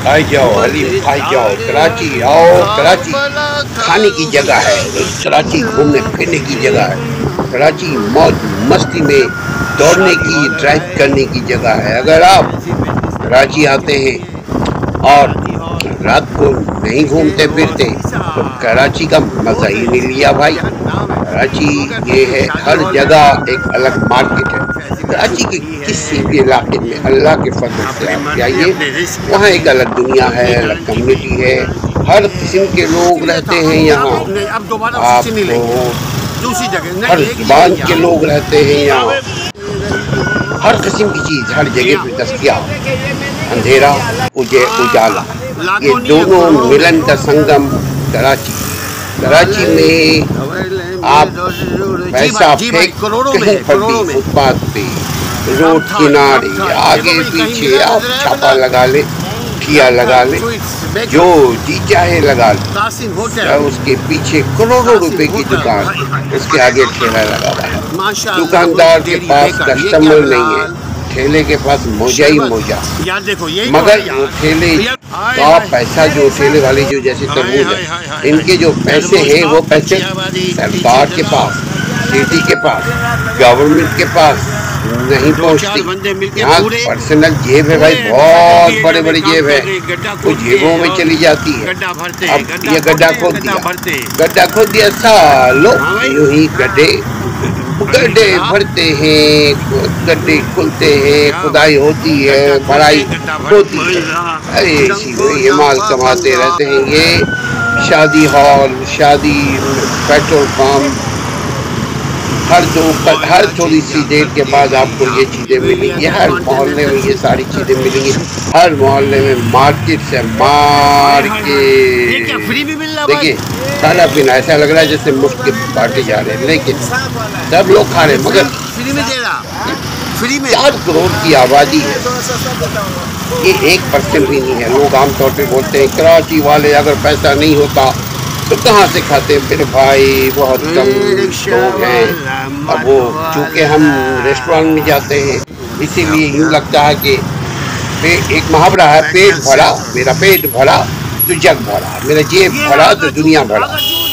आई जाओ हलीम, आई जाओ कराची, आओ कराची खाने की जगह है, कराची घूमने फिरने की जगह है, कराची मौज मस्ती में दौड़ने की ड्राइव करने की जगह है। अगर आप कराची आते हैं और रात को नहीं घूमते फिरते तो कराची का मजा ही नहीं लिया भाई। कराची ये है, हर जगह एक अलग मार्केट है। कराची के किसी भी इलाके में अल्लाह के फजल से आप जाइए, वहाँ एक अलग दुनिया है, अलग कम्युनिटी है, हर किस्म के लोग रहते हैं यहाँ। आपको हर जुबान के लोग रहते हैं यहाँ, हर किस्म की चीज़ हर जगह पे दस्तयाब। अंधेरा उजाला, ये दोनों मिलन का संगम कराची। कराची में आप पैसा फेंक कहीं पर भी, फुटपाथ पे, रोड किनारे, आगे पीछे आप छापा लगा ले, ठिया लगा ले, जो जी चाहे लगा ले। उसके पीछे करोड़ों रुपए की दुकान, उसके आगे ठेला लगा रहा है। दुकानदार के पास कस्टमर नहीं है, ठेले के पास मोजा ही मोजा। मगर वो ठेले का पैसा, जो ठेले वाले जो जैसे तरबूज है, इनके जो पैसे हैं वो पैसे सरकार के पास, सिटी के पास, गवर्नमेंट के पास नहीं पहुंचती। यहाँ पर्सनल जेब है भाई, बहुत बड़े बड़े जेब है, वो जेबों में चली जाती है। अब ये गड्ढा खोद दिया सालों, यूं ही गड्ढे भरते हैं, गड्ढे खुलते हैं, खुदाई होती है, भराई होती है, अरे ये माल कमाते रहते हैं। ये शादी हॉल, शादी पेट्रोल पंप, हर थोड़ी सी देर के बाद आपको ये चीज़ें मिलेंगी। हर मोहल्ले में ये सारी चीज़ें मिलेंगी, हर मोहल्ले में मार्केट से मार्केट। देखिए खाना पीना ऐसा लग रहा है जैसे मुफ्त के बांटे जा रहे हैं, लेकिन सब लोग खा रहे हैं, मगर फ्री में 4 करोड़ की आबादी है, ये 1% भी नहीं है। लोग आमतौर पे बोलते हैं कराची वाले अगर पैसा नहीं होता तो कहाँ से खाते हैं। फिर भाई बहुत कम लोग हैं। अब वो चूँकि हम रेस्टोरेंट में जाते हैं, इसीलिए यूँ लगता है कि एक मुहावरा है, पेट भरा, मेरा पेट भरा तो जग भरा, मेरा जेब भरा तो दुनिया भरा।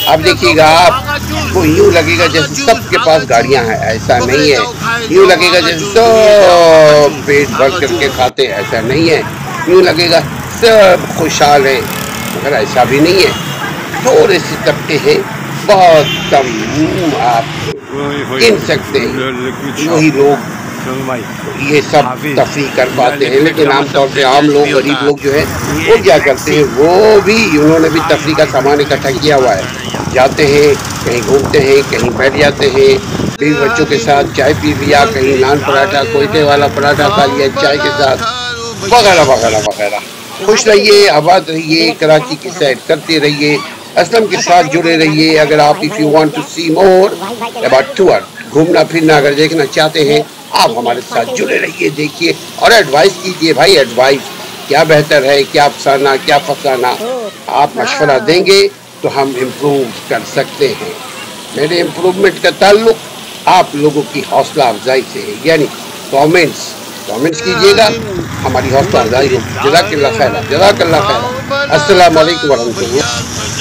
अब देखिएगा आपको यूँ लगेगा जैसे सबके पास गाड़ियाँ हैं, ऐसा नहीं है। यूँ लगेगा जैसे सब पेट भर करके खाते हैं, ऐसा नहीं है। यूँ लगेगा सब खुशहाल हैं, मगर ऐसा भी नहीं है। थोड़े से तबके हैं, बहुत कम आप गिन सकते हैं, वही लोग ये सब तफरी कर पाते हैं। लेकिन आमतौर पे आम लोग, गरीब लोग जो है वो क्या करते हैं, वो भी उन्होंने भी तफरी का सामान इकट्ठा किया हुआ है। जाते हैं कहीं, घूमते हैं कहीं, बैठ जाते हैं, बीवी बच्चों के साथ चाय पी लिया, कहीं नान पराठा, कोयते वाला पराठा खा लिया चाय के साथ, वगैरह वगैरह वगैरह। खुश रहिए, आबाद रहिए, कराची की सैर करते रहिए, असलम के साथ जुड़े रहिए। अगर आप if you want to see more about tour, घूमना फिरना अगर देखना चाहते हैं, आप हमारे साथ जुड़े रहिए, देखिए और एडवाइस कीजिए भाई। एडवाइस क्या बेहतर है, क्या फसाना, क्या फसाना, आप मशवरा देंगे तो हम इम्प्रूव कर सकते हैं। मेरे इम्प्रूवमेंट का ताल्लुक आप लोगों की हौसला अफजाई से है, यानी कमेंट्स कीजिएगा, हमारी हौसला अफजाई होगी। जज़ाकल्लाह खैर, जज़ाकल्लाह खैर। अस्सलाम वालेकुम वरहमतुल्लाह।